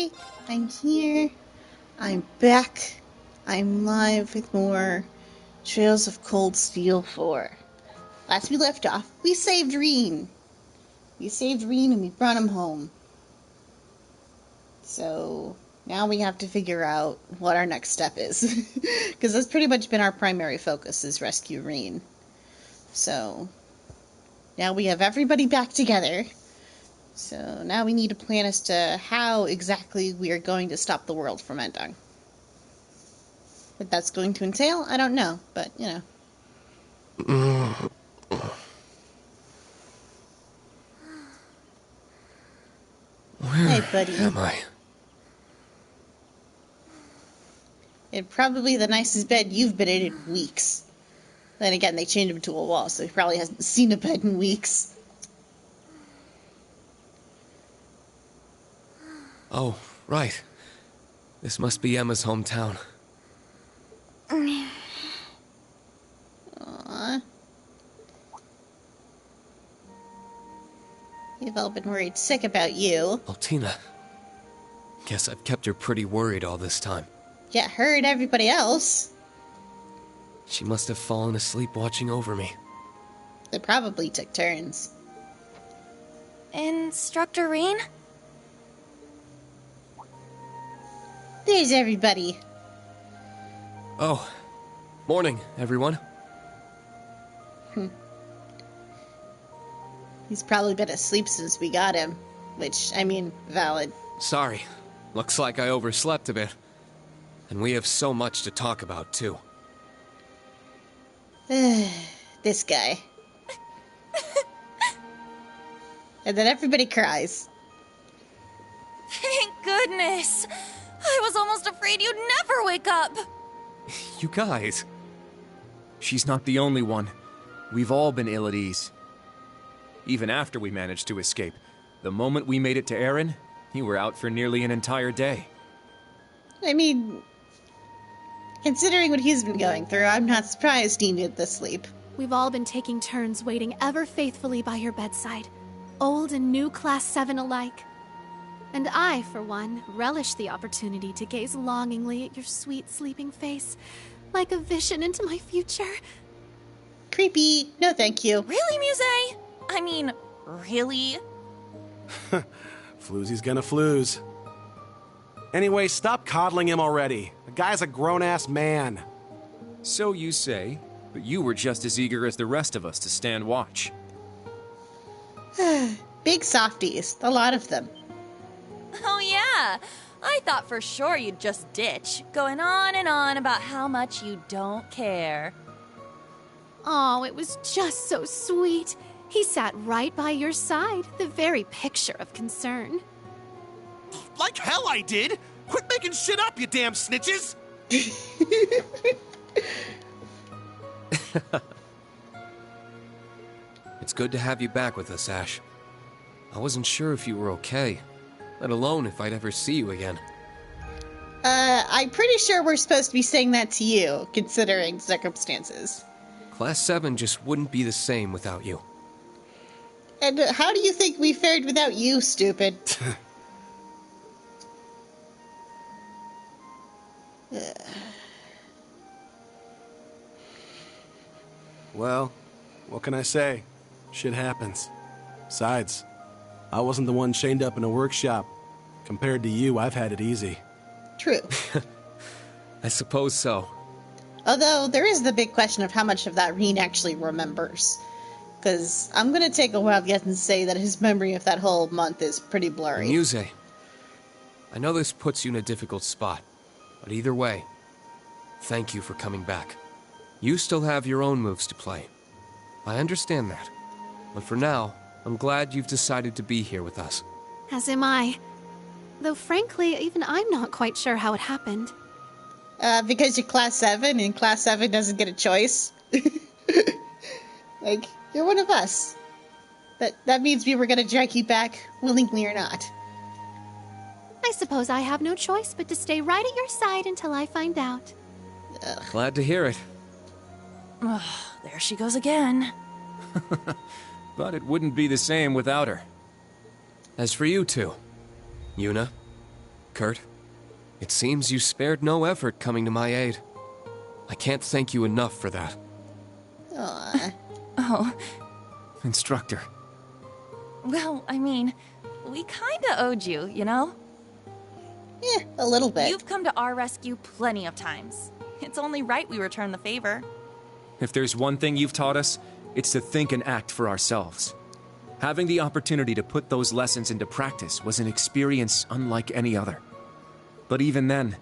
Hi, I'm here. I'm back. I'm live with more Trails of Cold Steel 4. Last we left off, we saved Reen. We saved Reen and we brought him home. So now we have to figure out what our next step is. Because that's pretty much been our primary focus, is rescue Reen. So now we have everybody back together. So now we need a plan as to how exactly we are going to stop the world from ending. What that's going to entail, I don't know, but, you know. Where Hey, buddy. am I? It's probably the nicest bed you've been in weeks. Then again, they changed him to a wall, so he probably hasn't seen a bed in weeks. Oh, right. This must be Emma's hometown. Aww. We've all been worried sick about you. Oh, Tina. Guess I've kept her pretty worried all this time. Yeah, her and everybody else. She must have fallen asleep watching over me. They probably took turns. Instructor Reen? There's everybody. Oh, morning, everyone. He's probably been asleep since we got him. Which, I mean, valid. Sorry. Looks like I overslept a bit. And we have so much to talk about, too. This guy. And then everybody cries. Thank goodness! I was almost afraid you'd never wake up! You guys. She's not the only one. We've all been ill at ease. Even after we managed to escape. The moment we made it to Aaron, you were out for nearly an entire day. I mean, considering what he's been going through, I'm not surprised he needed the sleep. We've all been taking turns waiting ever faithfully by your bedside, old and new Class 7 alike. And I, for one, relish the opportunity to gaze longingly at your sweet sleeping face, like a vision into my future. Creepy. No thank you. Really, Muse? I mean, really? Floozy's gonna flooze. Anyway, stop coddling him already. The guy's a grown-ass man. So you say, but you were just as eager as the rest of us to stand watch. Big softies. A lot of them. Oh yeah! I thought for sure you'd just ditch, going on and on about how much you don't care. Oh, it was just so sweet. He sat right by your side, the very picture of concern. Like hell I did! Quit making shit up, you damn snitches! It's good to have you back with us, Ash. I wasn't sure if you were okay, let alone if I'd ever see you again. I'm pretty sure we're supposed to be saying that to you, considering circumstances. Class 7 just wouldn't be the same without you. And how do you think we fared without you, stupid? Well, what can I say? Shit happens. Besides, I wasn't the one chained up in a workshop. Compared to you, I've had it easy. True. I suppose so. Although, there is the big question of how much of that Reen actually remembers. Because I'm going to take a wild guess and say that his memory of that whole month is pretty blurry. Muse, I know this puts you in a difficult spot, but either way, thank you for coming back. You still have your own moves to play. I understand that. But for now, I'm glad you've decided to be here with us. As am I. Though frankly, even I'm not quite sure how it happened. Because you're Class 7 and Class 7 doesn't get a choice. Like, you're one of us. That means we were gonna drag you back, willingly or not. I suppose I have no choice but to stay right at your side until I find out. Glad to hear it. Ugh, there she goes again. But it wouldn't be the same without her. As for you two, Yuna, Kurt. It seems you spared no effort coming to my aid. I can't thank you enough for that. Aw. Oh, Instructor. well, I mean, we kinda owed you, you know? Yeah, a little bit. You've come to our rescue plenty of times. It's only right we return the favor. If there's one thing you've taught us, it's to think and act for ourselves. Having the opportunity to put those lessons into practice was an experience unlike any other. But even then,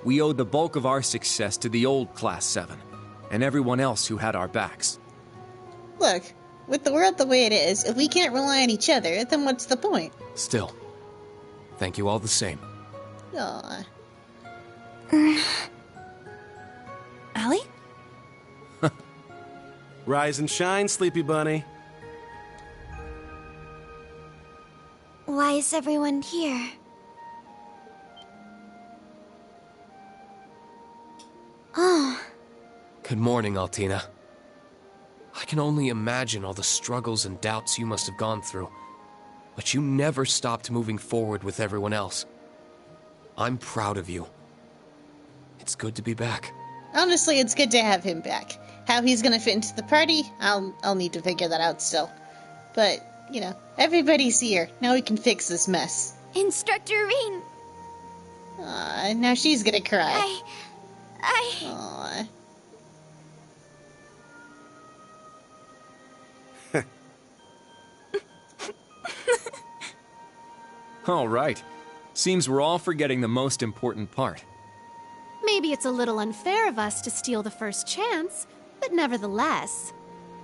we owed the bulk of our success to the old Class 7, and everyone else who had our backs. Look, with the world the way it is, if we can't rely on each other, then what's the point? Still, thank you all the same. Aw. Allie? Rise and shine, Sleepy Bunny. Why is everyone here? Oh, Good morning, Altina. I can only imagine all the struggles and doubts you must have gone through, but you never stopped moving forward with everyone else. I'm proud of you. It's good to be back. Honestly, it's good to have him back. How he's gonna fit into the party, I'll need to figure that out still. But, you know, everybody's here. Now we can fix this mess. Instructor Rean, Aw, now she's gonna cry. I... Aw. All right. Seems we're all forgetting the most important part. Maybe it's a little unfair of us to steal the first chance, but nevertheless,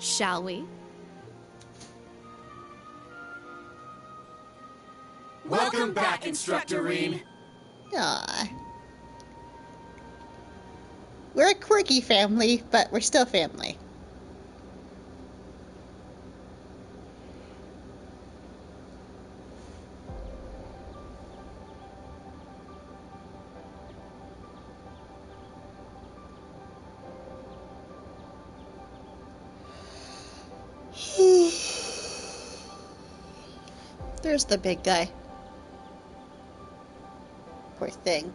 shall we? Welcome back, Instructor Rean. Aw. We're a quirky family, but we're still family. There's the big guy. Poor thing.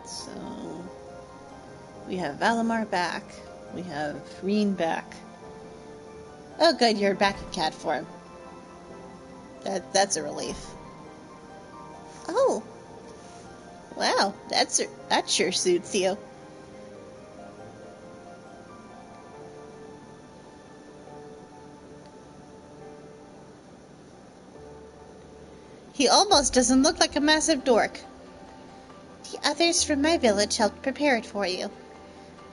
So, we have Valimar back. We have Rean back. Oh good, you're back in cat form. That's a relief. Oh. Wow, that sure suits you. He almost doesn't look like a massive dork. The others from my village helped prepare it for you.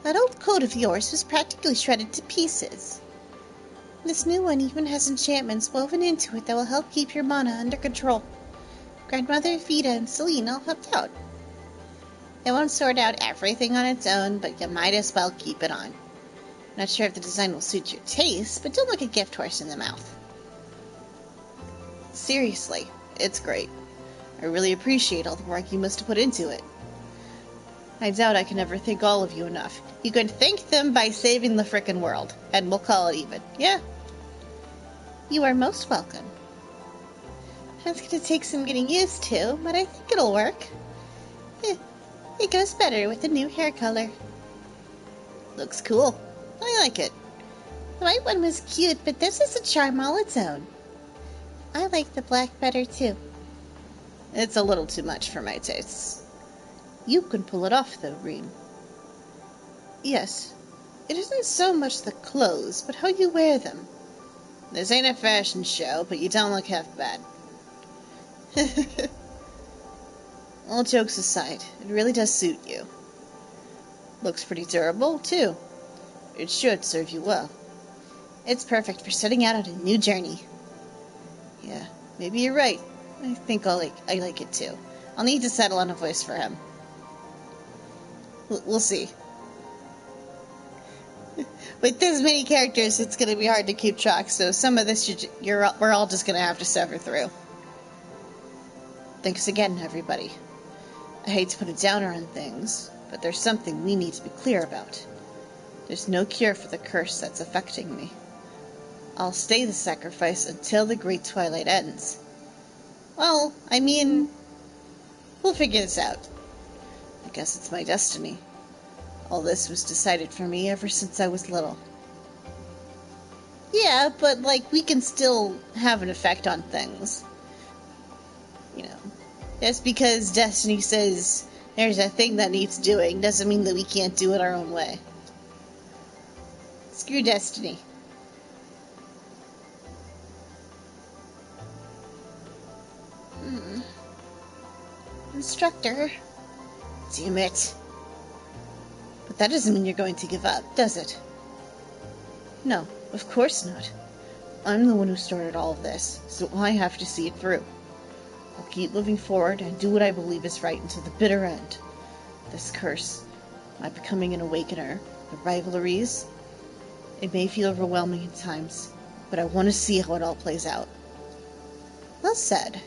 That old coat of yours was practically shredded to pieces. This new one even has enchantments woven into it that will help keep your mana under control. Grandmother, Vida, and Celine all helped out. It won't sort out everything on its own, but you might as well keep it on. Not sure if the design will suit your taste, but don't look a gift horse in the mouth. Seriously, it's great. I really appreciate all the work you must have put into it. I doubt I can ever thank all of you enough. You can thank them by saving the frickin' world, and we'll call it even. Yeah? You are most welcome. It's gonna take some getting used to, but I think it'll work. It goes better with the new hair color. Looks cool. I like it. The white one was cute, but this is a charm all its own. I like the black better too. It's a little too much for my tastes. You can pull it off though, Rean. Yes. It isn't so much the clothes, but how you wear them. This ain't a fashion show, but you don't look half bad. All jokes aside, it really does suit you. Looks pretty durable, too. It should serve you well. It's perfect for setting out on a new journey. Yeah, maybe you're right. I think I like it too. I'll need to settle on a voice for him. We'll see. With this many characters, it's going to be hard to keep track, so some of this we're all just going to have to suffer through. Thanks again, everybody. I hate to put a downer on things, but there's something we need to be clear about. There's no cure for the curse that's affecting me. I'll stay the sacrifice until the Great Twilight ends. Well, I mean, we'll figure this out. I guess it's my destiny. All this was decided for me ever since I was little. Yeah, but, like, we can still have an effect on things. You know, just because destiny says there's a thing that needs doing doesn't mean that we can't do it our own way. Screw destiny. Instructor. Damn it. But that doesn't mean you're going to give up, does it? No, of course not. I'm the one who started all of this, so I have to see it through. I'll keep moving forward and do what I believe is right until the bitter end. This curse, my becoming an awakener, the rivalries, it may feel overwhelming at times, but I want to see how it all plays out. Well said.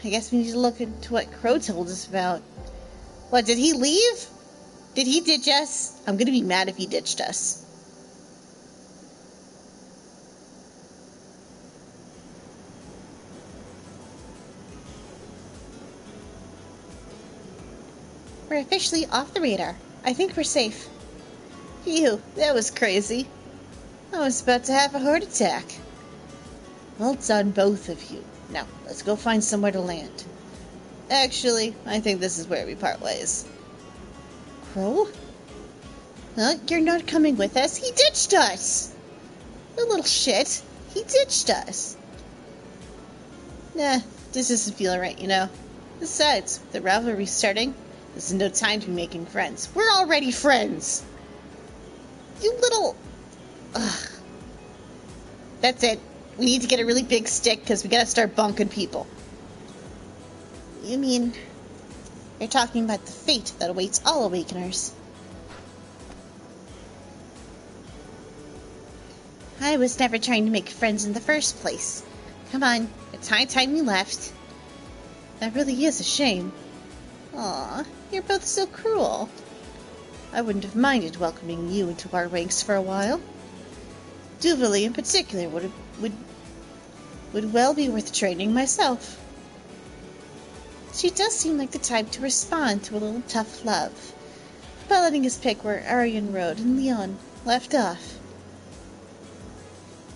I guess we need to look into what Crow told us about. What, did he leave? Did he ditch us? I'm gonna be mad if he ditched us. We're officially off the radar. I think we're safe. Phew, that was crazy. I was about to have a heart attack. Well done, both of you. Now, let's go find somewhere to land. Actually, I think this is where we part ways. Crow? Huh? You're not coming with us? He ditched us! The little shit. He ditched us. Nah, this doesn't feel right, you know. Besides, with the rivalry starting, this is no time to be making friends. We're already friends! You little... Ugh. That's it. We need to get a really big stick because we gotta start bunking people. You mean... You're talking about the fate that awaits all Awakeners. I was never trying to make friends in the first place. Come on, it's high time we left. That really is a shame. Aw, you're both so cruel. I wouldn't have minded welcoming you into our ranks for a while. Duvalie in particular would well be worth training myself. She does seem like the type to respond to a little tough love, piloting his pick where Arian Road and Leon left off.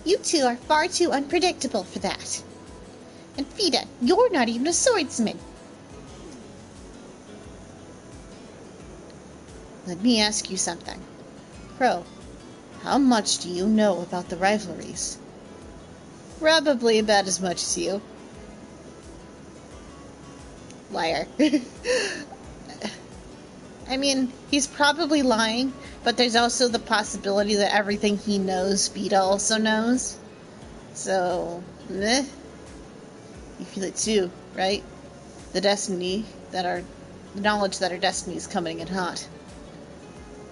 You two are far too unpredictable for that. And Fida, you're not even a swordsman. Let me ask you something. Crow, how much do you know about the rivalries? Probably about as much as you. Liar. I mean, he's probably lying, but there's also the possibility that everything he knows, Fida also knows. So, you feel it too, right? The knowledge that our destiny is coming in hot.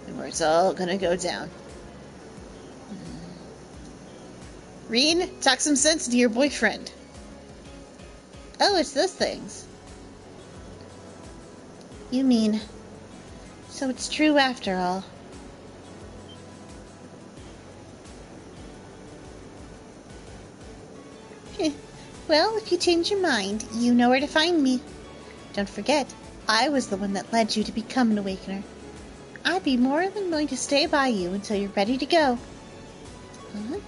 And where it's all gonna go down. Rean, talk some sense to your boyfriend. Oh, it's those things. You mean... So it's true after all. Well, if you change your mind, you know where to find me. Don't forget, I was the one that led you to become an Awakener. I'd be more than willing to stay by you until you're ready to go. Huh?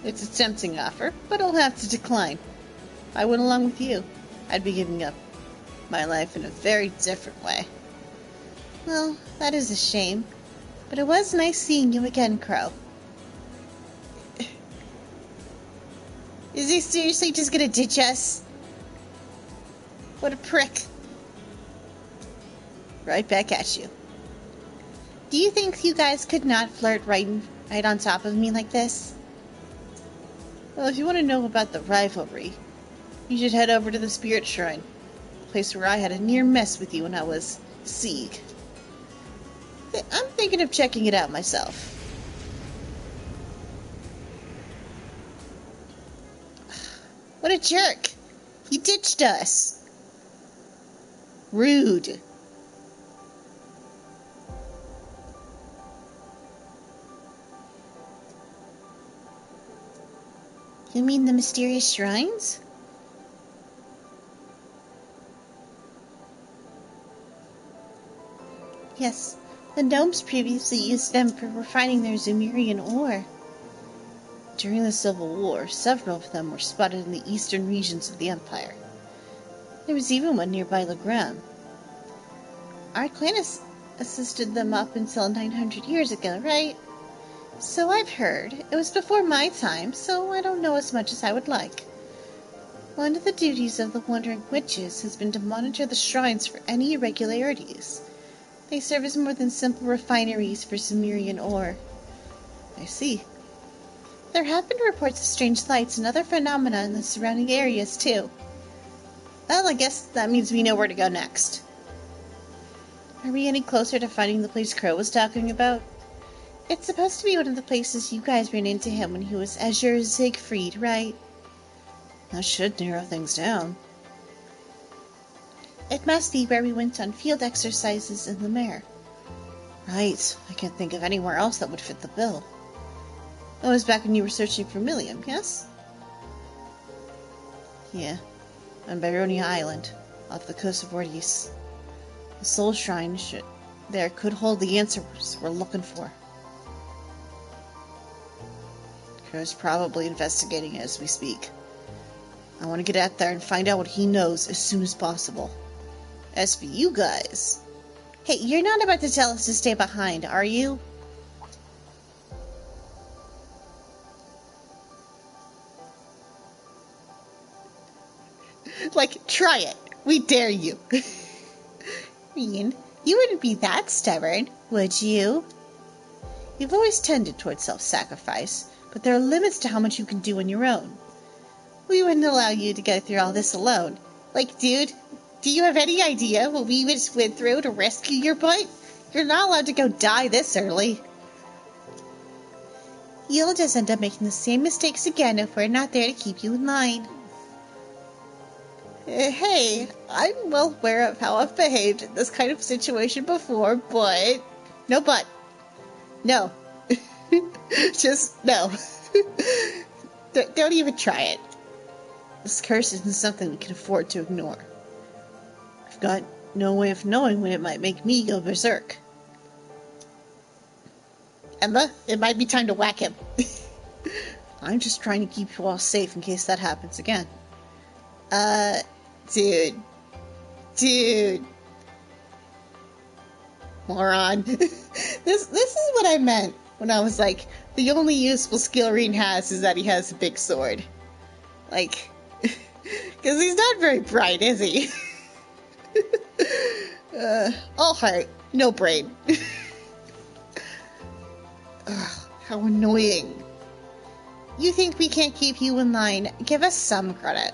It's a tempting offer, but I'll have to decline. If I went along with you, I'd be giving up my life in a very different way. Well, that is a shame, but it was nice seeing you again, Crow. Is he seriously just gonna ditch us? What a prick. Right back at you. Do you think you guys could not flirt right on top of me like this? Well, if you want to know about the rivalry, you should head over to the Spirit Shrine, the place where I had a near mess with you when I was Sieg. I'm thinking of checking it out myself. What a a jerk. He ditched us. Rude. You mean the mysterious shrines? Yes, the gnomes previously used them for refining their Zemurian ore. During the Civil War, several of them were spotted in the eastern regions of the Empire. There was even one nearby Legram. Our clan assisted them up until 900 years ago, right? So I've heard. It was before my time, so I don't know as much as I would like. One of the duties of the Wandering Witches has been to monitor the shrines for any irregularities. They serve as more than simple refineries for Zemurian ore. I see. There have been reports of strange lights and other phenomena in the surrounding areas, too. Well, I guess that means we know where to go next. Are we any closer to finding the place Crow was talking about? It's supposed to be one of the places you guys ran into him when he was Azure Siegfried, right? That should narrow things down. It must be where we went on field exercises in the Mare. Right. I can't think of anywhere else that would fit the bill. That was back when you were searching for Millium, yes? Yeah. On Byronia Island, off the coast of Ordeus. The Soul Shrine there could hold the answers we're looking for. Crow's probably investigating it as we speak. I want to get out there and find out what he knows as soon as possible. As for you guys... Hey, you're not about to tell us to stay behind, are you? Like, try it. We dare you. Rean, you wouldn't be that stubborn, would you? You've always tended towards self-sacrifice, but there are limits to how much you can do on your own. We wouldn't allow you to go through all this alone. Like, dude, do you have any idea what we just went through to rescue your butt? You're not allowed to go die this early. You'll just end up making the same mistakes again if we're not there to keep you in line. Hey, I'm well aware of how I've behaved in this kind of situation before, but... No but. No. Just no. Don't even try it. This curse isn't something we can afford to ignore. I've got no way of knowing when it might make me go berserk. Emma, it might be time to whack him. I'm just trying to keep you all safe in case that happens again. Dude. Moron. This is what I meant when I was like, the only useful skill Rean has is that he has a big sword. Like, because he's not very bright, is he? All heart, no brain. Ugh, how annoying. You think we can't keep you in line? Give us some credit.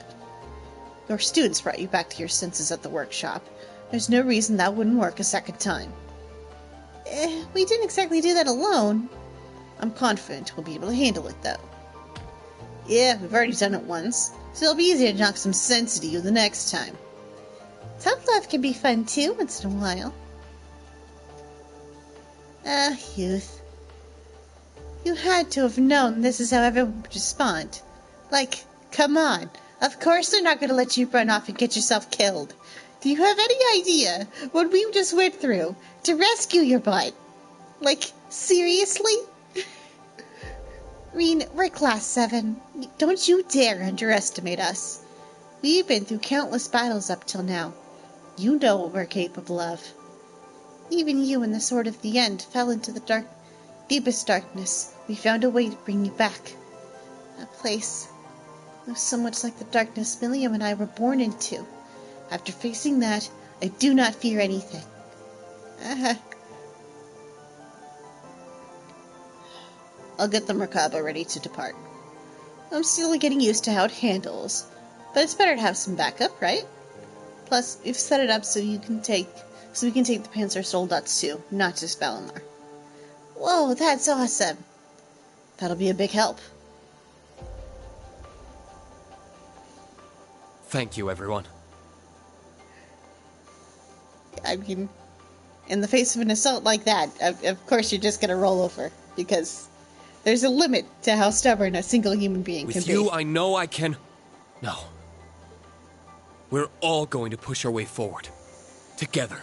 Your students brought you back to your senses at the workshop. There's no reason that wouldn't work a second time. We didn't exactly do that alone. I'm confident we'll be able to handle it, though. Yeah, we've already done it once, so it'll be easier to knock some sense into you the next time. Tough love can be fun, too, once in a while. Youth. You had to have known this is how everyone would respond. Like, come on. Of course they're not going to let you run off and get yourself killed. Do you have any idea what we just went through to rescue your butt? Like, seriously? Rean, we're Class 7. Don't you dare underestimate us. We've been through countless battles up till now. You know what we're capable of. Even you in the Sword of the End fell into the deepest darkness. We found a way to bring you back. A place that was so much like the darkness Millium and I were born into. After facing that, I do not fear anything. I'll get the Merkaba ready to depart. I'm still getting used to how it handles, but it's better to have some backup, right? Plus, we've set it up so we can take the Panzer Soldats too, not just Valimar. Whoa, that's awesome! That'll be a big help. Thank you, everyone. I mean, in the face of an assault like that, of course you're just gonna roll over, because there's a limit to how stubborn a single human being can With be. you, I know I can... No. We're all going to push our way forward. Together.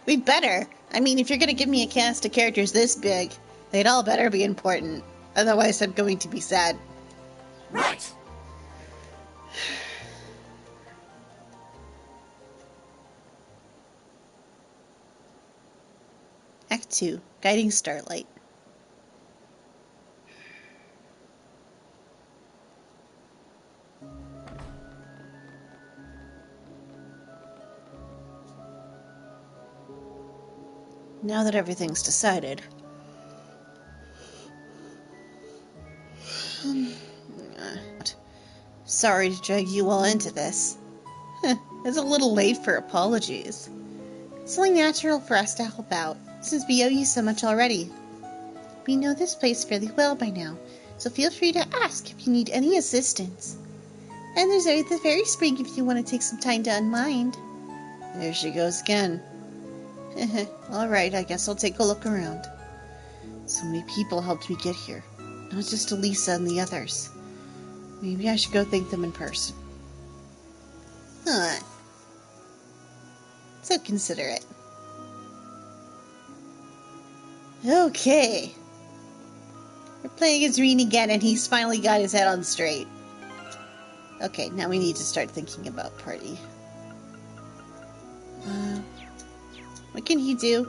We'd better. I mean, if you're gonna give me a cast of characters this big, they'd all better be important. Otherwise, I'm going to be sad. Right! Act 2, Guiding Starlight. Now that everything's decided... Sorry to drag you all into this. It's a little late for apologies. It's only natural for us to help out, since we owe you so much already. We know this place fairly well by now, so feel free to ask if you need any assistance. And there's always the fairy spring if you want to take some time to unwind. There she goes again. Alright, I guess I'll take a look around. So many people helped me get here, not just Elisa and the others. Maybe I should go thank them in person. Huh. So considerate. Okay. We're playing as Rean again, and he's finally got his head on straight. Okay, now we need to start thinking about party. What can he do?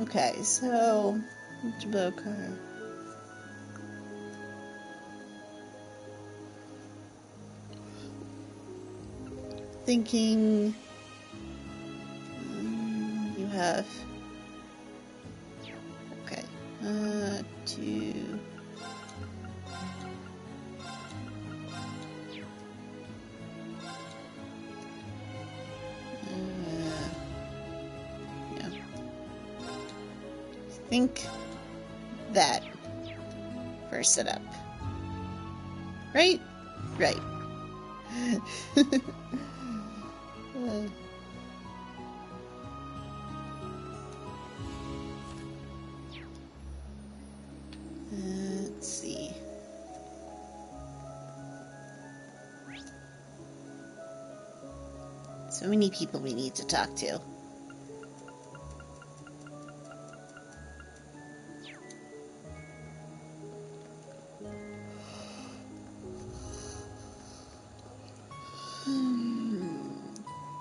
Okay, so... Okay. Thinking... you have... Okay. 2... yeah. Think that for setup. Right? Right. Let's see. So many people we need to talk to.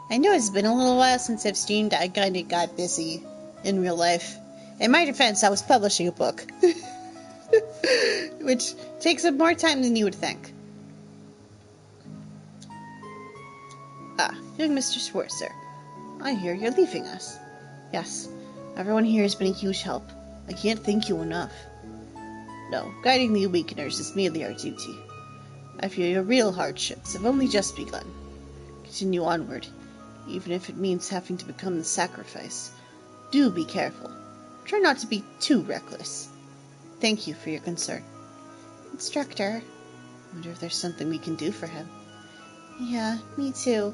I know it's been a little while since I've streamed. I kinda got busy in real life. In my defense, I was publishing a book. Which takes up more time than you would think. Ah, young Mr. Schwarzer. I hear you're leaving us. Yes, everyone here has been a huge help. I can't thank you enough. No, guiding the Awakeners is merely our duty. I fear your real hardships have only just begun. Continue onward, even if it means having to become the sacrifice. Do be careful. Try not to be too reckless. Thank you for your concern. Instructor, I wonder if there's something we can do for him. Yeah, me too.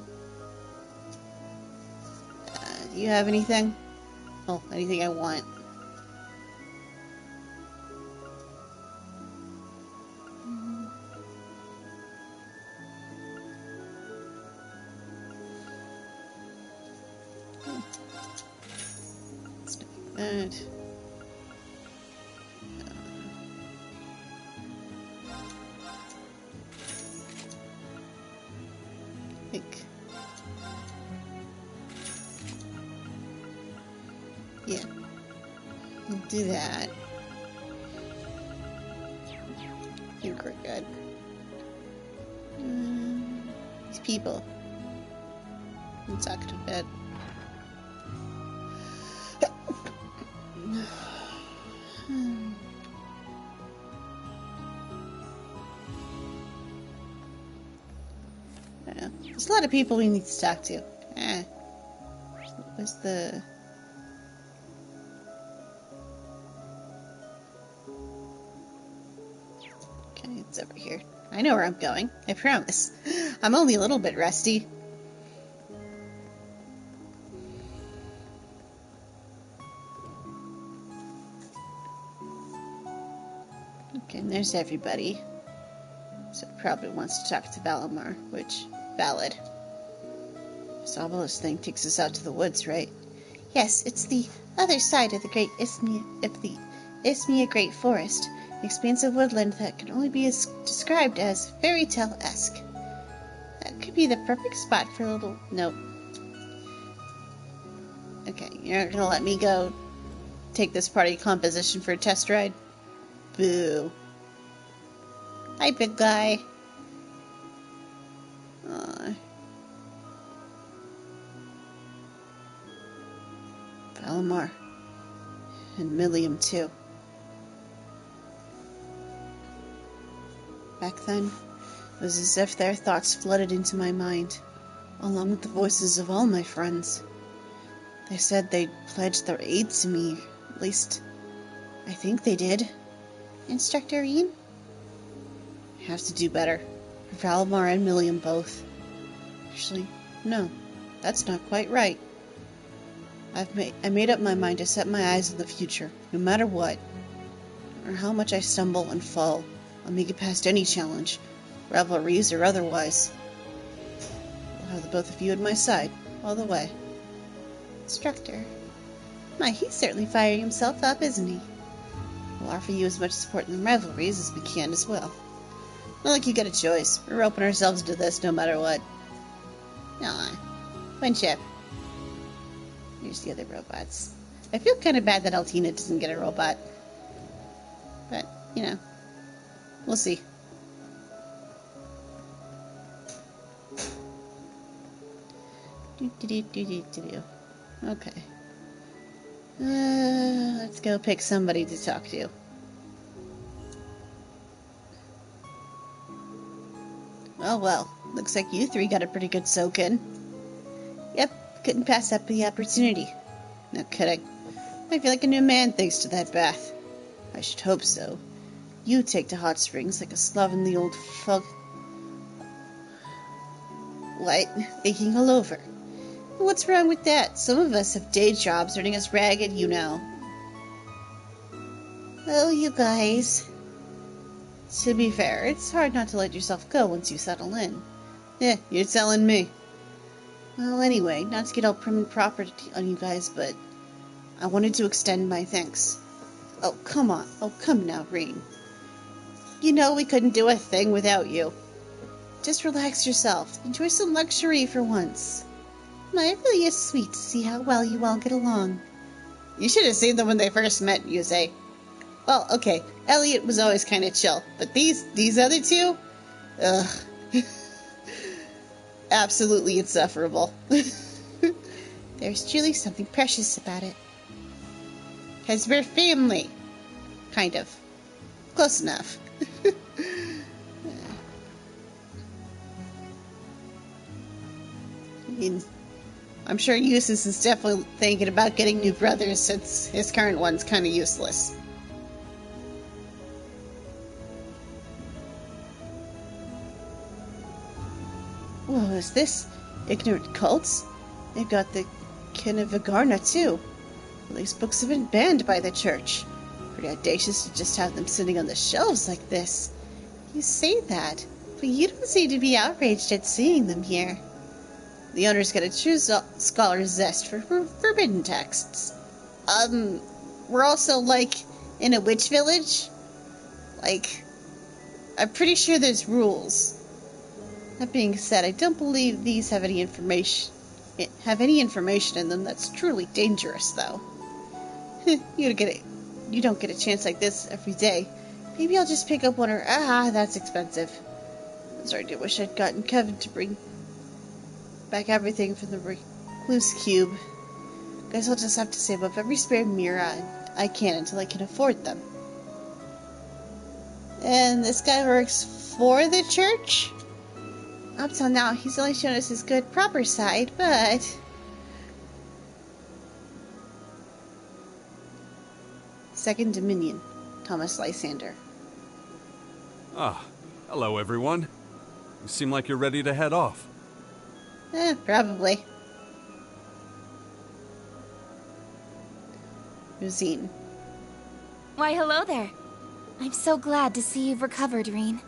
Do you have anything? Oh, anything I want. Let's do that. Yeah, we'll do that. I think we're good. These people. I'm talking to bed. I don't know. There's a lot of people we need to talk to. Where's the... It's over here. I know where I'm going. I promise. I'm only a little bit rusty. Okay, and there's everybody. So probably wants to talk to Valimar, which, valid. This obelisk thing takes us out to the woods, right? Yes, it's the other side of the great Isthmia Great Forest. An expansive woodland that can only be described as fairy tale-esque. That could be the perfect spot for a little... Nope. Okay, you're not gonna let me go take this party composition for a test ride? Boo. Hi, big guy. Aw. Valimar. And Millium, too. Back then, it was as if their thoughts flooded into my mind, along with the voices of all my friends. They said they'd pledged their aid to me. At least, I think they did. Instructor Rean? I have to do better. For Valimar and Millium both. Actually, no. That's not quite right. I made up my mind to set my eyes on the future, no matter what. No matter how much I stumble and fall, I'll make it past any challenge, revelries or otherwise. I'll have the both of you at my side, all the way. Instructor. My, he's certainly firing himself up, isn't he? We'll offer you as much support in the rivalries as we can as well. Not like you get a choice. We're roping ourselves into this no matter what. Aw. Friendship. Here's the other robots. I feel kind of bad that Altina doesn't get a robot. But, you know. We'll see. Okay. Let's go pick somebody to talk to. Oh well, looks like you three got a pretty good soak in. Yep, couldn't pass up the opportunity. No kidding. I feel like a new man thanks to that bath. I should hope so. You take to hot springs like a slovenly old fug. What? Aching all over. What's wrong with that? Some of us have day jobs earning us ragged, you know. Oh, you guys. To be fair, it's hard not to let yourself go once you settle in. Yeah, you're telling me. Well, anyway, not to get all prim and proper on you guys, but I wanted to extend my thanks. Oh, come on. Oh, come now, Rean. You know we couldn't do a thing without you. Just relax yourself. Enjoy some luxury for once. My, it really is sweet to see how well you all get along. You should have seen them when they first met, Yusei. Well, okay, Elliot was always kind of chill, but these other two? Ugh. Absolutely insufferable. There's truly something precious about it. 'Cause we're family. Kind of. Close enough. I mean, I'm sure Eustace is definitely thinking about getting new brothers since his current one's kind of useless. Whoa, is this? Ignorant cults? They've got the Kin of Vigarna, too. Well, these books have been banned by the church. Pretty audacious to just have them sitting on the shelves like this. You say that, but you don't seem to be outraged at seeing them here. The owner's got a true scholar's zest for forbidden texts. We're also, like, in a witch village? Like, I'm pretty sure there's rules. That being said, I don't believe these have any information in them that's truly dangerous, though. You don't get a chance like this every day. Maybe I'll just pick up one or... Ah, that's expensive. I'm sorry, I wish I'd gotten Kevin to bring back everything from the Recluse Cube. Guess I'll just have to save up every spare Mira I can until I can afford them. And this guy works for the church? Up till now, he's only shown us his good, proper side, but... Second Dominion, Thomas Lysander. Ah, Hello, everyone. You seem like you're ready to head off. Probably. Rosine. Why, hello there. I'm so glad to see you've recovered, Reen.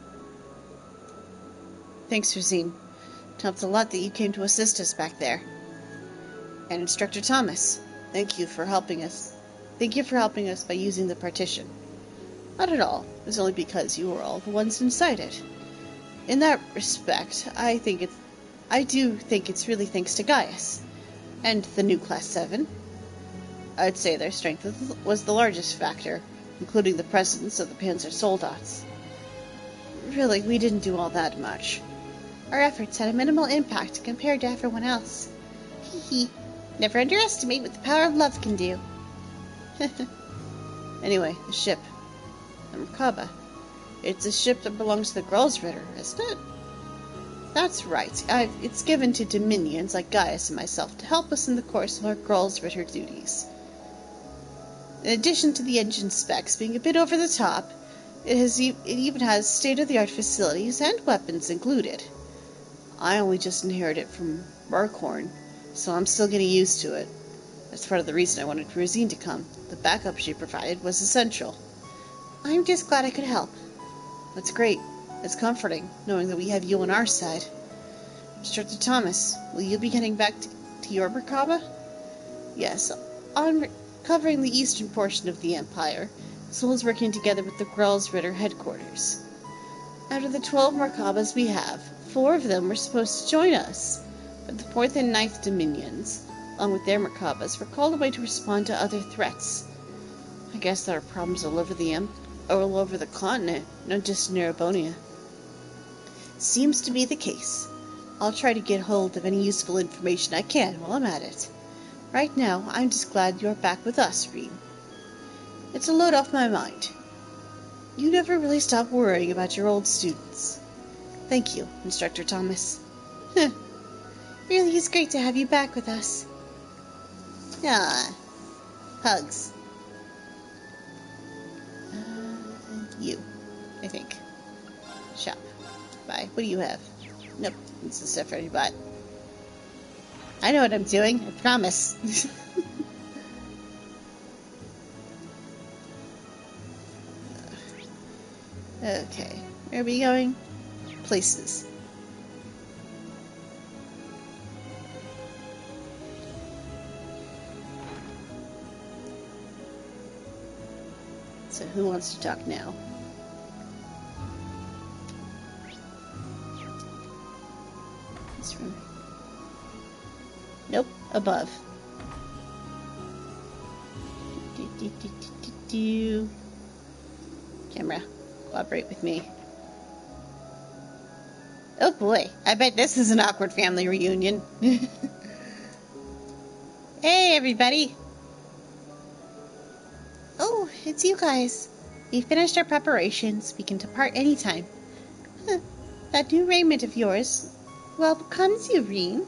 Thanks, Rosine. It helped a lot that you came to assist us back there. And Instructor Thomas, thank you for helping us. Thank you for helping us by using the partition. Not at all. It was only because you were all the ones inside it. In that respect, I do think it's really thanks to Gaius and the new Class 7. I'd say their strength was the largest factor, including the presence of the Panzer Soldats. Really, we didn't do all that much. Our efforts had a minimal impact compared to everyone else. Hee. Never underestimate what the power of love can do. Anyway, the ship. The Merkaba. It's a ship that belongs to the Grolsritter, isn't it? That's right. It's given to Dominions like Gaius and myself to help us in the course of our Grolsritter duties. In addition to the engine specs being a bit over the top, it even has state-of-the-art facilities and weapons included. I only just inherited it from Markhorn, so I'm still getting used to it. That's part of the reason I wanted Rosine to come. The backup she provided was essential. I'm just glad I could help. That's great. It's comforting, knowing that we have you on our side. Instructor Thomas, will you be getting back to your Merkaba? Yes, I'm covering the eastern portion of the Empire, as well as working together with the Grolsritter headquarters. Out of the 12 Merkabas we have, 4 of them were supposed to join us, but the 4th and 9th Dominions, along with their Merkabas, were called away to respond to other threats. I guess there are problems all over the continent, not just in Erebonia. Seems to be the case. I'll try to get hold of any useful information I can while I'm at it. Right now, I'm just glad you're back with us, Reen. It's a load off my mind. You never really stop worrying about your old students. Thank you, Instructor Thomas. Really is great to have you back with us. Hugs. You, I think. Shop. Bye. What do you have? Nope, it's the stuff for your butt. I know what I'm doing, I promise. Okay, where are we going? Places. So who wants to talk now? This room. Nope, above. Camera, cooperate with me. Oh boy, I bet this is an awkward family reunion. Hey everybody! Oh, it's you guys. We finished our preparations. We can depart anytime. That new raiment of yours, well, becomes you, Reen.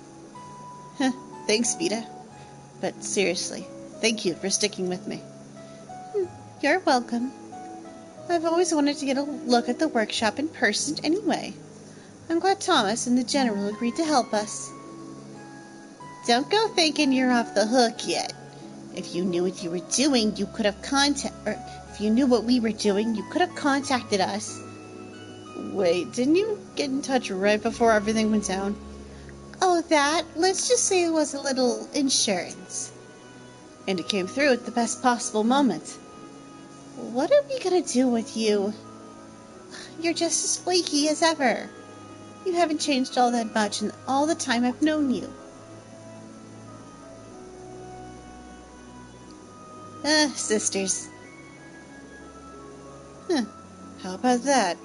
Thanks, Vita. But seriously, thank you for sticking with me. You're welcome. I've always wanted to get a look at the workshop in person anyway. I'm glad Thomas and the General agreed to help us. Don't go thinking you're off the hook yet. If you knew what you were doing, you could have if you knew what we were doing, you could have contacted us. Wait, didn't you get in touch right before everything went down? Oh, that? Let's just say it was a little insurance. And it came through at the best possible moment. What are we gonna do with you? You're just as flaky as ever. You haven't changed all that much in all the time I've known you. Sisters. How about that?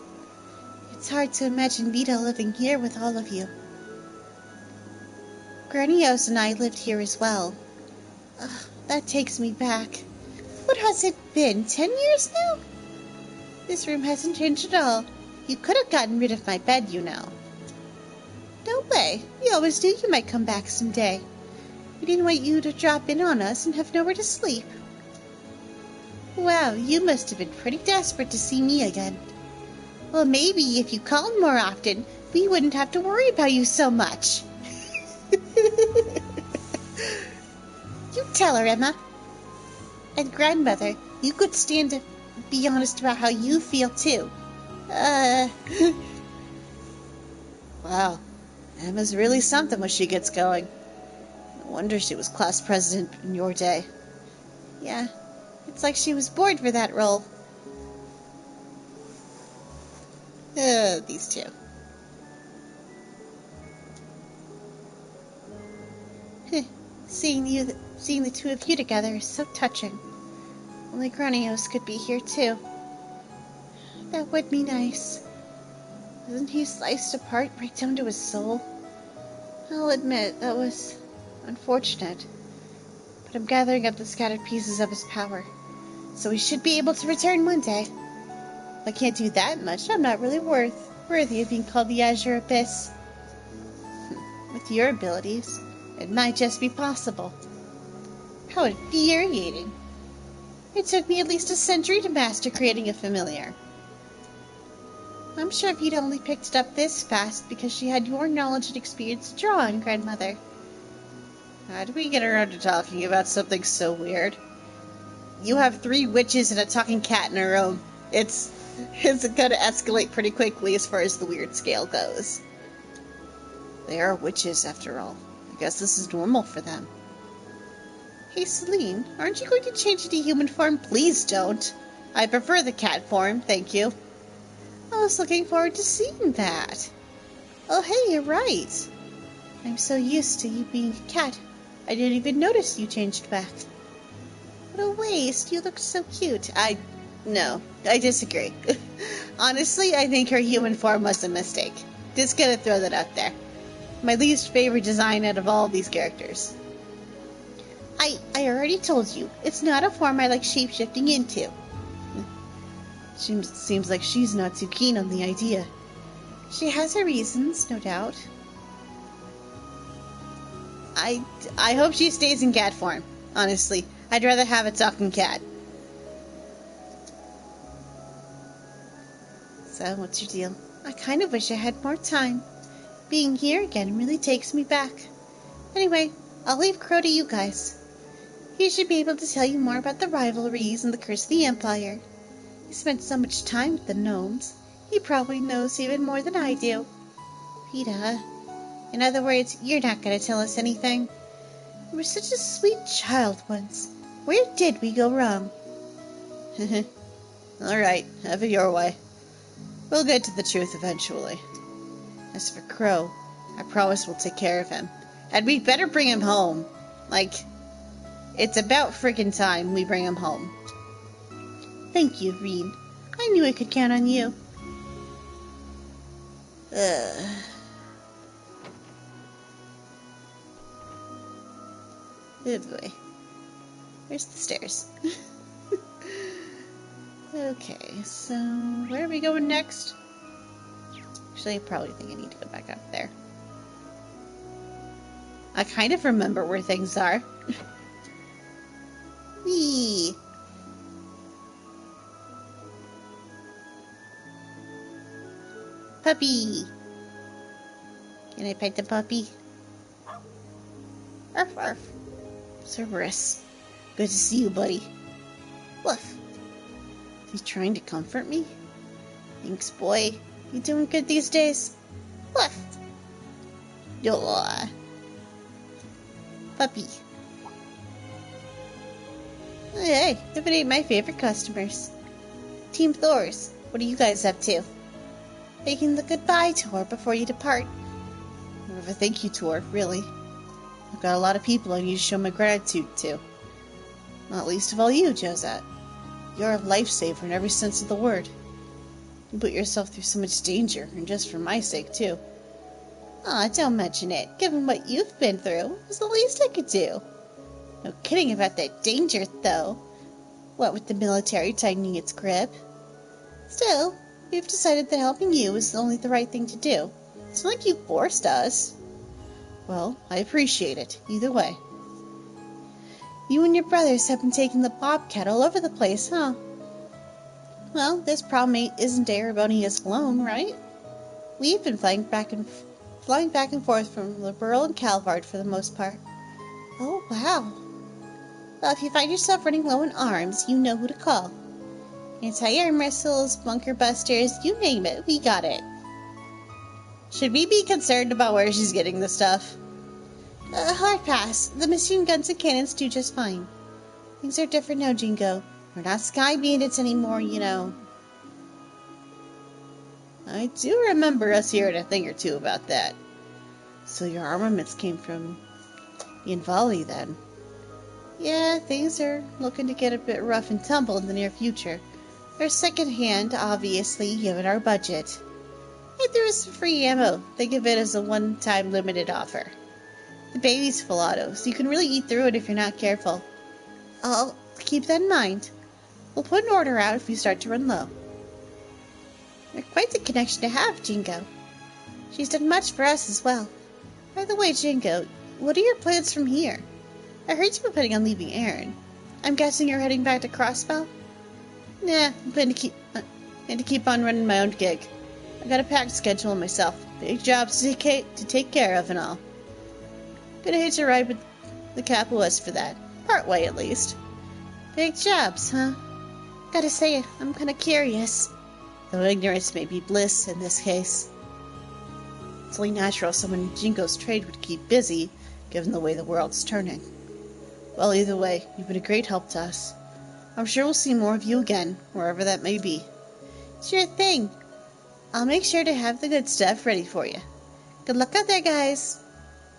It's hard to imagine Vita living here with all of you. Granios and I lived here as well. That takes me back. What has it been, 10 years now? This room hasn't changed at all. You could have gotten rid of my bed, you know. No way. We always knew you might come back someday. We didn't want you to drop in on us and have nowhere to sleep. Wow, you must have been pretty desperate to see me again. Well, maybe if you called more often, we wouldn't have to worry about you so much. You tell her, Emma. And grandmother, you could stand to be honest about how you feel, too. Wow. Emma's really something when she gets going. No wonder she was class president in your day. Yeah, it's like she was born for that role. These two. Seeing the two of you together is so touching. Only Granios could be here too. That would be nice. Isn't he sliced apart right down to his soul? I'll admit, that was unfortunate. But I'm gathering up the scattered pieces of his power, so he should be able to return one day. If I can't do that much, I'm not really worthy of being called the Azure Abyss. With your abilities, it might just be possible. How infuriating. It took me at least a century to master creating a familiar. I'm sure if you'd only picked it up this fast because she had your knowledge and experience to draw on, Grandmother. How did we get around to talking about something so weird? You have 3 witches and a talking cat in a room. It's gonna escalate pretty quickly as far as the weird scale goes. They are witches, after all. I guess this is normal for them. Hey, Celine, aren't you going to change into human form? Please don't. I prefer the cat form, thank you. I was looking forward to seeing that. Oh, hey, you're right. I'm so used to you being a cat, I didn't even notice you changed back. What a waste, you look so cute. No, I disagree. Honestly, I think her human form was a mistake. Just gonna throw that out there. My least favorite design out of all these characters. I already told you, it's not a form I like shape-shifting into. Seems like she's not too keen on the idea. She has her reasons, no doubt. I hope she stays in cat form, honestly. I'd rather have a talking cat. So, what's your deal? I kind of wish I had more time. Being here again really takes me back. Anyway, I'll leave Crow to you guys. He should be able to tell you more about the rivalries and the Curse of the Empire. He spent so much time with the gnomes. He probably knows even more than I do. Rita, in other words, you're not going to tell us anything. You were such a sweet child once. Where did we go wrong? Alright, have it your way. We'll get to the truth eventually. As for Crow, I promise we'll take care of him. And we'd better bring him home. Like, it's about friggin' time we bring him home. Thank you, Rean. I knew I could count on you. Oh boy. Where's the stairs? Okay, so where are we going next? Actually, I probably think I need to go back up there. I kind of remember where things are. Whee! Puppy! Can I pet the puppy? Arf, arf. Cerberus. Good to see you, buddy. Woof. Is he trying to comfort me? Thanks, boy. You doing good these days? Woof. Yaw. Puppy. Hey, if it ain't my favorite customers. Team Thors, what are you guys up to? Making the goodbye tour before you depart. More of a thank you tour, really. I've got a lot of people I need to show my gratitude to. Not least of all you, Josette. You're a lifesaver in every sense of the word. You put yourself through so much danger, and just for my sake, too. Aw, don't mention it. Given what you've been through, it's the least I could do. No kidding about that danger, though. What with the military tightening its grip. Still, we've decided that helping you is only the right thing to do. It's not like you forced us. Well, I appreciate it, either way. You and your brothers have been taking the Bobcat all over the place, huh? Well, this problem isn't Erebonius alone, right? We've been flying back and forth from Liberl and Calvard for the most part. Oh, wow. Well, if you find yourself running low on arms, you know who to call. Anti-air missiles, bunker busters, you name it, we got it. Should we be concerned about where she's getting the stuff? Hard pass. The machine guns and cannons do just fine. Things are different now, Jingo. We're not sky bandits anymore, you know. I do remember us hearing a thing or two about that. So your armaments came from Invali then. Yeah, things are looking to get a bit rough and tumble in the near future. They're second-hand, obviously, given our budget. I threw us some free ammo. Think of it as a one-time limited offer. The baby's full auto, so you can really eat through it if you're not careful. I'll keep that in mind. We'll put an order out if we start to run low. You're quite the connection to have, Jingo. She's done much for us as well. By the way, Jingo, what are your plans from here? I heard you were planning on leaving Erin. I'm guessing you're heading back to Crossbell? Nah, I'm planning to keep on running my own gig. I got a packed schedule myself. Big jobs to take care of and all. Gonna hitch a ride with the Kappa West for that. Part way, at least. Big jobs, huh? Gotta say, I'm kinda curious. Though ignorance may be bliss in this case. It's only natural someone in Jingo's trade would keep busy, given the way the world's turning. Well, either way, you've been a great help to us. I'm sure we'll see more of you again, wherever that may be. Sure thing. I'll make sure to have the good stuff ready for you. Good luck out there, guys.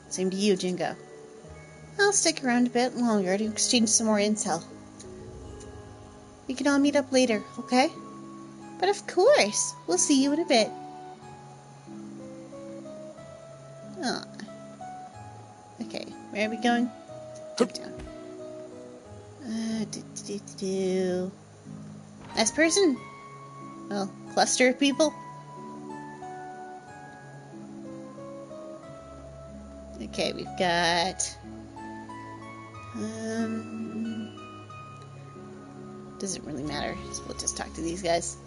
Same to you, Jingo. I'll stick around a bit longer to exchange some more intel. We can all meet up later, okay? But of course, we'll see you in a bit. Aw. Okay, where are we going? Jump down. Nice person. Well, cluster of people. Okay, we've got... doesn't really matter. We'll just talk to these guys.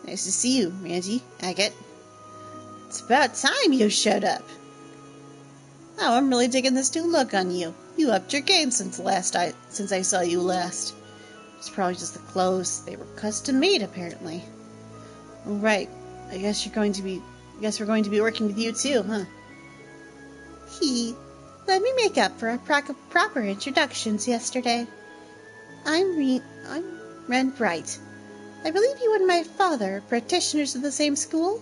Nice to see you, Randy. Agate. It's about time you showed up. Oh, I'm really digging this new look on you. You upped your game since I saw you last. It's probably just the clothes. They were custom made, apparently. All right. I guess we're going to be working with you too, huh? Let me make up for our proper introductions yesterday. I'm Ren Bright. I believe you and my father are practitioners of the same school?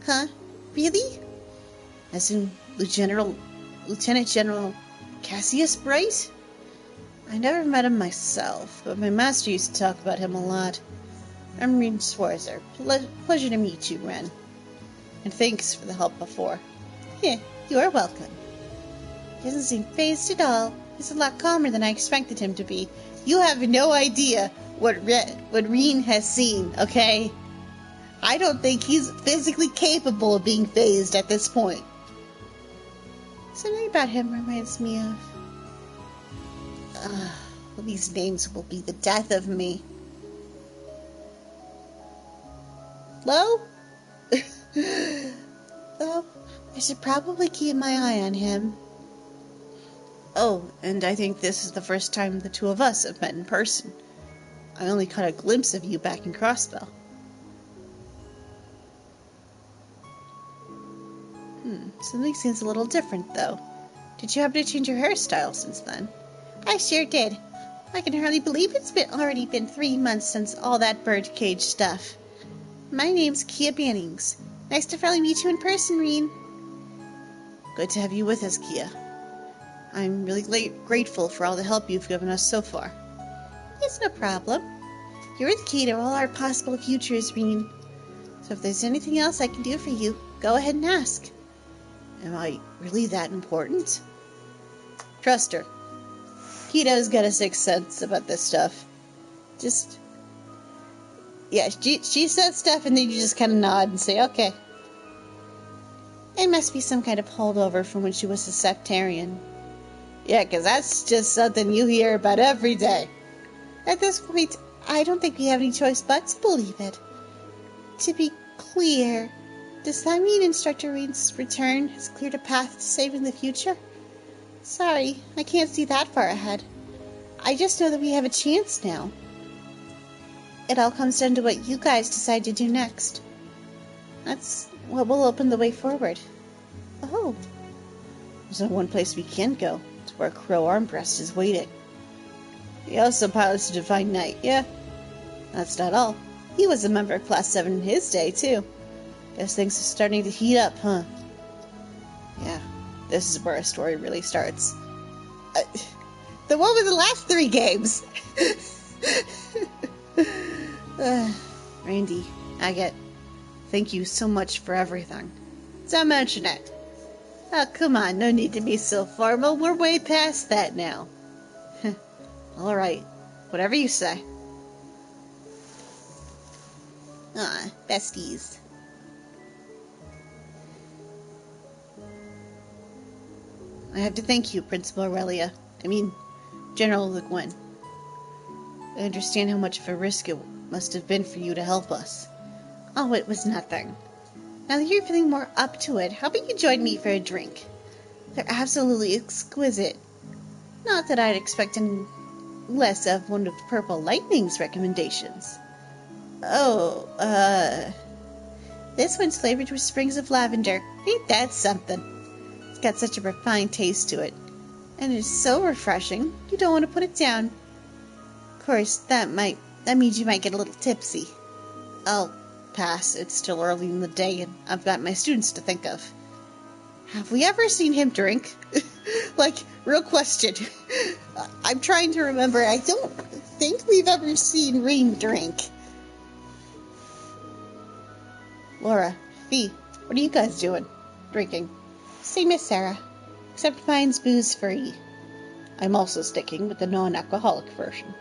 Huh? Really? As in Lieutenant General Cassius Bright? I never met him myself, but my master used to talk about him a lot. I'm Ren Schwarzer. Pleasure to meet you, Ren. And thanks for the help before. Yeah, you are welcome. He doesn't seem fazed at all. He's a lot calmer than I expected him to be. You have no idea what Ren has seen, okay? I don't think he's physically capable of being fazed at this point. Something about him reminds me of... well, these names will be the death of me. Hello? Oh, I should probably keep my eye on him. Oh, and I think this is the first time the two of us have met in person. I only caught a glimpse of you back in Crossbell. Something seems a little different, though. Did you happen to change your hairstyle since then? I sure did. I can hardly believe it's already been 3 months since all that birdcage stuff. My name's Kia Bannings. Nice to finally meet you in person, Reen. Good to have you with us, Kia. I'm really grateful for all the help you've given us so far. It's no problem. You're the key to all our possible futures, Reen. So if there's anything else I can do for you, go ahead and ask. Am I really that important? Trust her. Kito's got a sixth sense about this stuff. Yeah, she says stuff and then you just kind of nod and say, okay. It must be some kind of holdover from when she was a Septarian. Yeah, because that's just something you hear about every day. At this point, I don't think we have any choice but to believe it. To be clear, does that mean Instructor Reed's return has cleared a path to saving the future? Sorry, I can't see that far ahead. I just know that we have a chance now. It all comes down to what you guys decide to do next. That's what will open the way forward. Oh, there's only one place we can go. It's where Crow Armbreast is waiting. He also pilots the Divine Knight, yeah? That's not all. He was a member of Class 7 in his day, too. Guess things are starting to heat up, huh? Yeah, this is where our story really starts. The one with the last 3 games! Randy, Agate, thank you so much for everything. Don't mention it. Oh, come on, no need to be so formal. We're way past that now. Alright, whatever you say. Aw, besties. I have to thank you, Principal Aurelia. General Le Guin. I understand how much of a risk it must have been for you to help us. Oh, it was nothing. Now that you're feeling more up to it, how about you join me for a drink? They're absolutely exquisite. Not that I'd expect any less of one of Purple Lightning's recommendations. Oh, this one's flavored with sprigs of lavender. Ain't that something? It's got such a refined taste to it. And it's so refreshing, you don't want to put it down. Of course, that means you might get a little tipsy. I'll pass. It's still early in the day, and I've got my students to think of. Have we ever seen him drink? Real question. I'm trying to remember. I don't think we've ever seen Rean drink. Laura, Fee, what are you guys doing? Drinking. Same as Sarah, except mine's booze-free. I'm also sticking with the non-alcoholic version.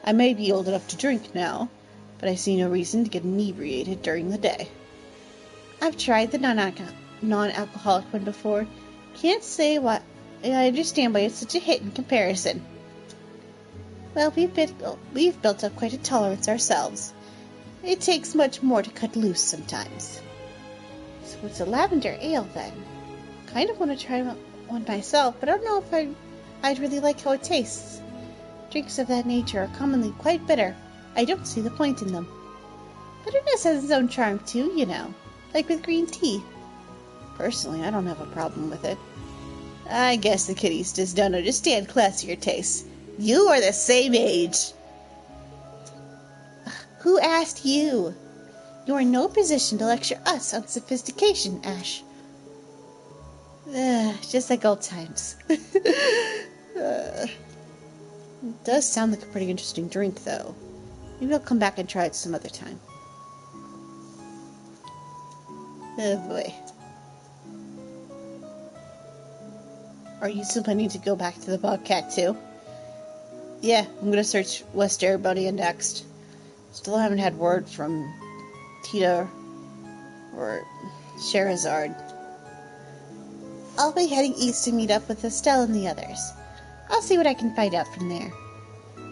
I may be old enough to drink now, but I see no reason to get inebriated during the day. I've tried the non-alcoholic one before. Can't say what I understand why it's such a hit in comparison. Well, we've built up quite a tolerance ourselves. It takes much more to cut loose sometimes. So it's a lavender ale then. Kind of want to try one myself, but I don't know if I'd really like how it tastes. Drinks of that nature are commonly quite bitter. I don't see the point in them. Bitterness has its own charm too, you know, like with green tea. Personally, I don't have a problem with it. I guess the kiddies just don't understand classier tastes. You are the same age. Who asked you? You're in no position to lecture us on sophistication, Ash. Just like old times. It does sound like a pretty interesting drink, though. Maybe I'll come back and try it some other time. Oh boy. Are you still planning to go back to the Bobcat too? Yeah, I'm gonna search West Erebony next. Still haven't had word from Tita or Sherazard. I'll be heading east to meet up with Estelle and the others. I'll see what I can find out from there.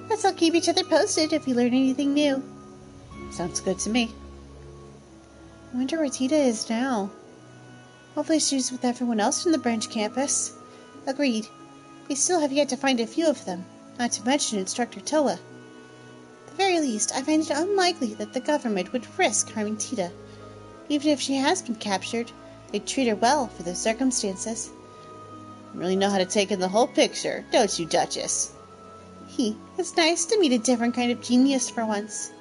Let's all keep each other posted if we learn anything new. Sounds good to me. I wonder where Tita is now. Hopefully she's with everyone else from the branch campus. Agreed. We still have yet to find a few of them, not to mention Instructor Toa. At the very least, I find it unlikely that the government would risk harming Tita. Even if she has been captured, they'd treat her well for the circumstances. You really know how to take in the whole picture, don't you, Duchess? It's nice to meet a different kind of genius for once.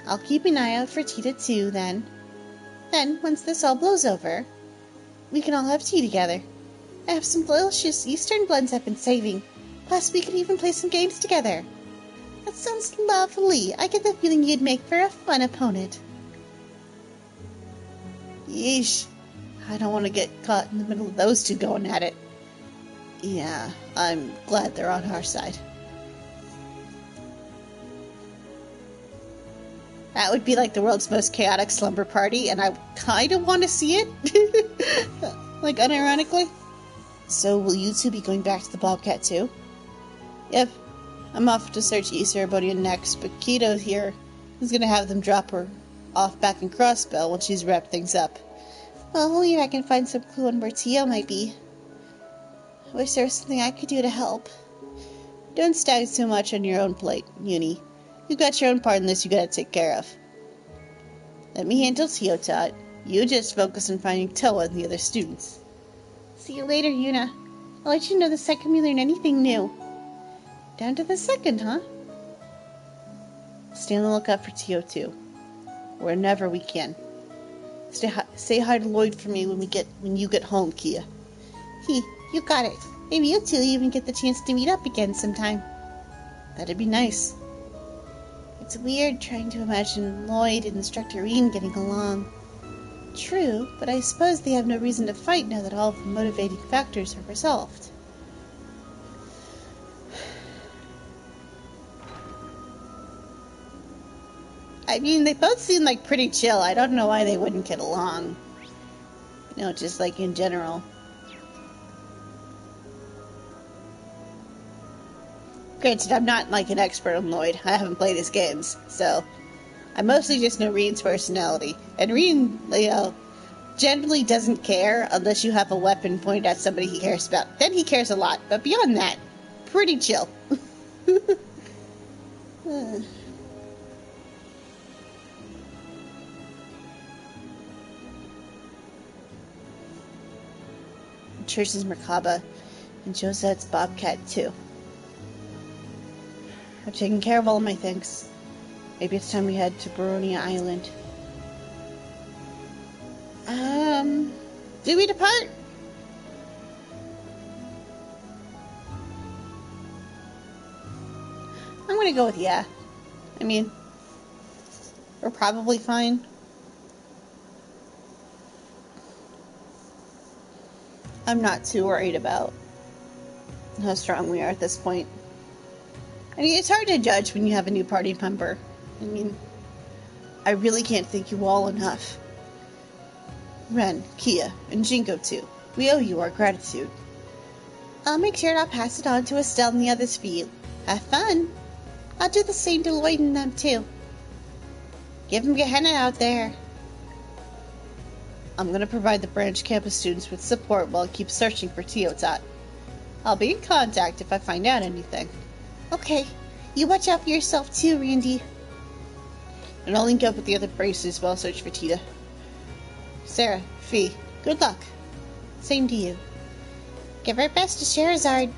I'll keep an eye out for Tita too, then. Then, once this all blows over, we can all have tea together. I have some delicious Eastern blends I've been saving. Plus, we could even play some games together. That sounds lovely. I get the feeling you'd make for a fun opponent. Yeesh. I don't want to get caught in the middle of those two going at it. Yeah, I'm glad they're on our side. That would be like the world's most chaotic slumber party, and I kind of want to see it. Like, unironically. So, will you two be going back to the Bobcat too? Yep. I'm off to search East Erebonian next, but Keto here is gonna have them drop her off back in Crossbell when she's wrapped things up. Well, only if I can find some clue on where Tio might be. I wish there was something I could do to help. Don't stag so much on your own plate, Uni. You've got your own part in this you gotta take care of. Let me handle Tio Tot. You just focus on finding Toa and the other students. See you later, Yuna. I'll let you know the second we learn anything new. Down to the second, huh? Stay on the lookout for Tio too. Whenever we can. Say hi to Lloyd for me when you get home, Kia. You got it. Maybe you two even get the chance to meet up again sometime. That'd be nice. It's weird trying to imagine Lloyd and Instructor Rean getting along. True, but I suppose they have no reason to fight now that all of the motivating factors are resolved. I mean, they both seem like pretty chill. I don't know why they wouldn't get along. You know, just like in general. Granted, I'm not like an expert on Lloyd. I haven't played his games, so I mostly just know Rean's personality. And Rean, you know, generally doesn't care unless you have a weapon pointed at somebody he cares about. Then he cares a lot, but beyond that, pretty chill. Church's Merkaba, and Josette's Bobcat too. I've taken care of all of my things. Maybe it's time we head to Baronia Island. Do we depart? I'm gonna go with yeah. I mean, we're probably fine. I'm not too worried about how strong we are at this point. I mean, it's hard to judge when you have a new party member. I mean, I really can't thank you all enough. Ren, Kia, and Jinko too. We owe you our gratitude. I'll make sure I'll pass it on to Estelle and the others for you. Have fun. I'll do the same to Lloyd and them too. Give them Gehenna out there. I'm gonna provide the branch campus students with support while I keep searching for Tio Tot. I'll be in contact if I find out anything. Okay, you watch out for yourself too, Randy. And I'll link up with the other braces while I search for Tita. Sarah, Fee, good luck. Same to you. Give our best to Sherazard.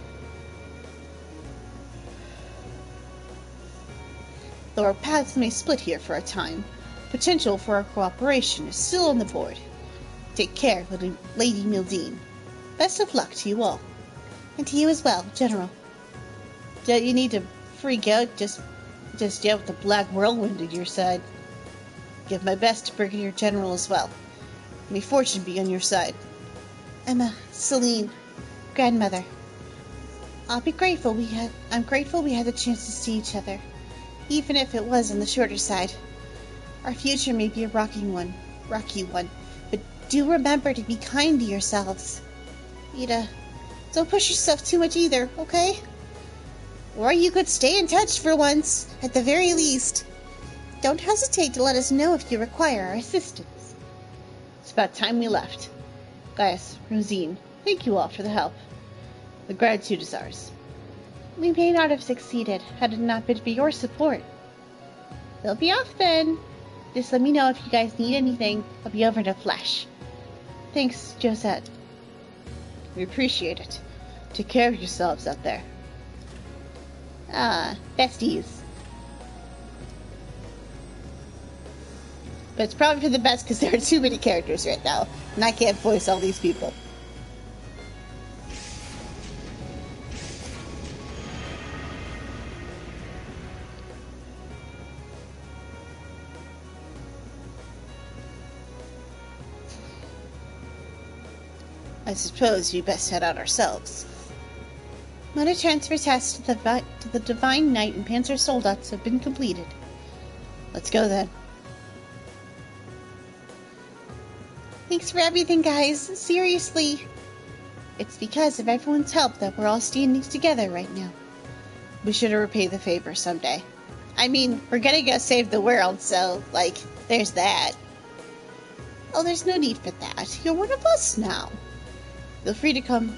Though our paths may split here for a time, potential for our cooperation is still on the board. Take care, Lady Mildine. Best of luck to you all. And to you as well, General. Don't you need to freak out just yet with the black whirlwind at your side. Give my best to Brigadier General as well. May fortune be on your side. Emma, Celine, Grandmother. I'm grateful we had the chance to see each other, even if it was on the shorter side. Our future may be a rocky one, but do remember to be kind to yourselves. Ida, don't push yourself too much either, okay? Or you could stay in touch for once, at the very least. Don't hesitate to let us know if you require our assistance. It's about time we left. Gaius, Rosine, thank you all for the help. The gratitude is ours. We may not have succeeded had it not been for your support. We'll be off then. Just let me know if you guys need anything. I'll be over in a flash. Thanks, Josette. We appreciate it. Take care of yourselves out there. Besties. But it's probably for the best because there are too many characters right now, and I can't voice all these people. I suppose we best head out ourselves. Motor transfer tests to the Divine Knight and Panzer Soldats have been completed. Let's go then. Thanks for everything, guys. Seriously. It's because of everyone's help that we're all standing together right now. We should repay the favor someday. I mean, we're gonna go save the world, so, like, there's that. Oh, there's no need for that. You're one of us now. Feel free to come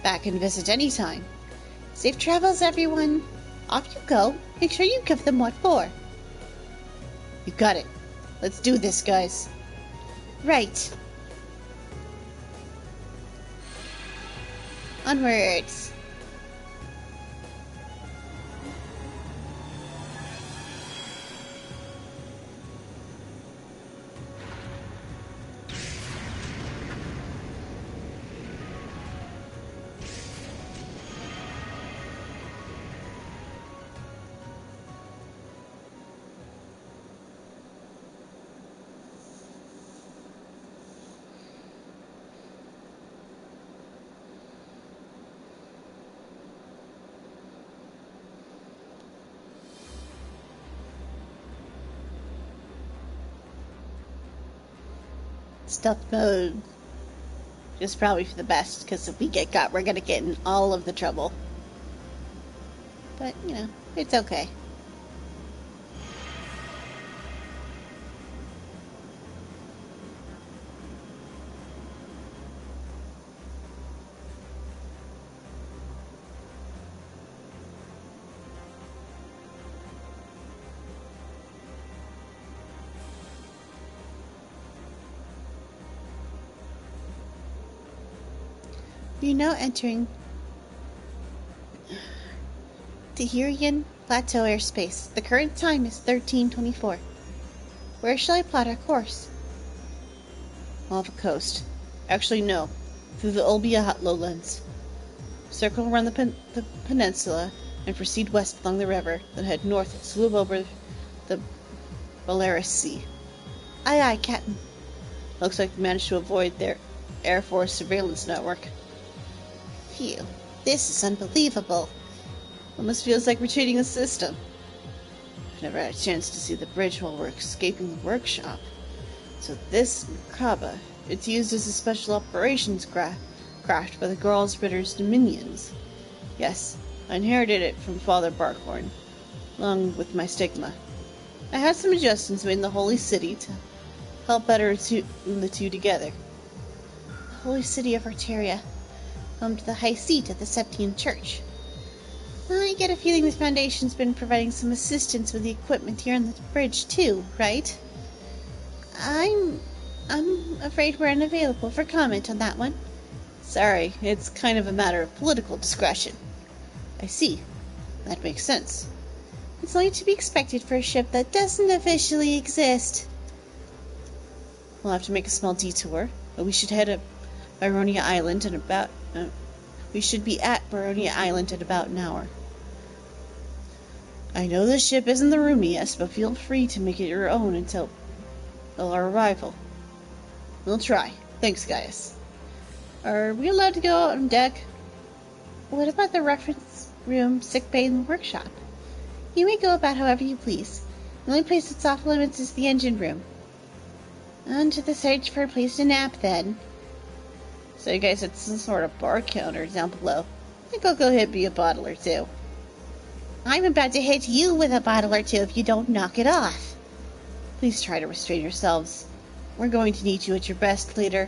back and visit anytime. Safe travels, everyone. Off you go. Make sure you give them what for. You got it. Let's do this, guys. Right. Onwards. Stealth mode is probably for the best, because if we get got, we're gonna get in all of the trouble. But, you know, it's okay. You're now entering Tahirian Plateau airspace. The current time is 13:24. Where shall I plot our course? Lava Coast. Actually, no. Through the Olbia lowlands. Circle around the peninsula and proceed west along the river, then head north and swoop over the Belarus Sea. Aye, aye, Captain. Looks like we managed to avoid their Air Force surveillance network. Phew, this is unbelievable. Almost feels like we're cheating the system. I've never had a chance to see the bridge while we're escaping the workshop. So this Merkaba, it's used as a special operations craft by the Girls Ritter's Dominions. Yes, I inherited it from Father Barkhorn, along with my stigma. I had some adjustments made in the Holy City to help better tune the two together. The Holy City of Arteria, home to the high seat of the Septian Church. I get a feeling the Foundation's been providing some assistance with the equipment here on the bridge too, right? I'm afraid we're unavailable for comment on that one. Sorry, it's kind of a matter of political discretion. I see. That makes sense. It's only to be expected for a ship that doesn't officially exist. We'll have to make a small detour, but we should head to Byronia Island in about... we should be at Byronia Island in about an hour. I know this ship isn't the roomiest, but feel free to make it your own until our arrival. We'll try. Thanks, Gaius. Are we allowed to go out on deck? What about the reference room, sickbay, and the workshop? You may go about however you please. The only place that's off limits is the engine room. On to the search for a place to nap, then. So you guys had some sort of bar counter down below. I think I'll go hit me a bottle or two. I'm about to hit you with a bottle or two if you don't knock it off. Please try to restrain yourselves. We're going to need you at your best, leader.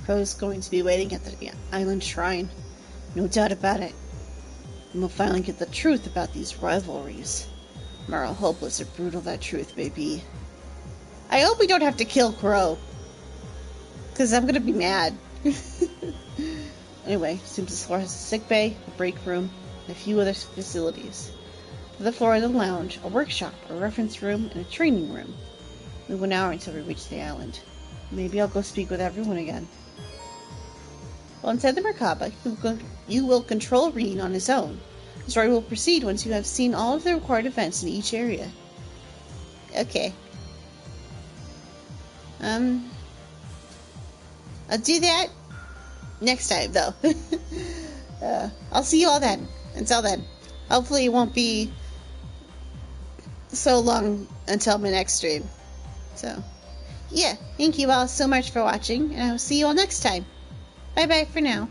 Crow's going to be waiting at the island shrine. No doubt about it. And we'll finally get the truth about these rivalries. No matter how hopeless or brutal that truth may be. I hope we don't have to kill Crow. Because I'm going to be mad. Anyway, seems this floor has a sick bay, a break room, and a few other facilities. To the floor of the lounge, a workshop, a reference room, and a training room. Move an hour until we reach the island. Maybe I'll go speak with everyone again. While inside the Merkaba, you will control Reen on his own. The story will proceed once you have seen all of the required events in each area. Okay. I'll do that next time, though. I'll see you all then. Until then. Hopefully it won't be so long until my next stream. So, yeah, thank you all so much for watching, and I will see you all next time. Bye bye for now.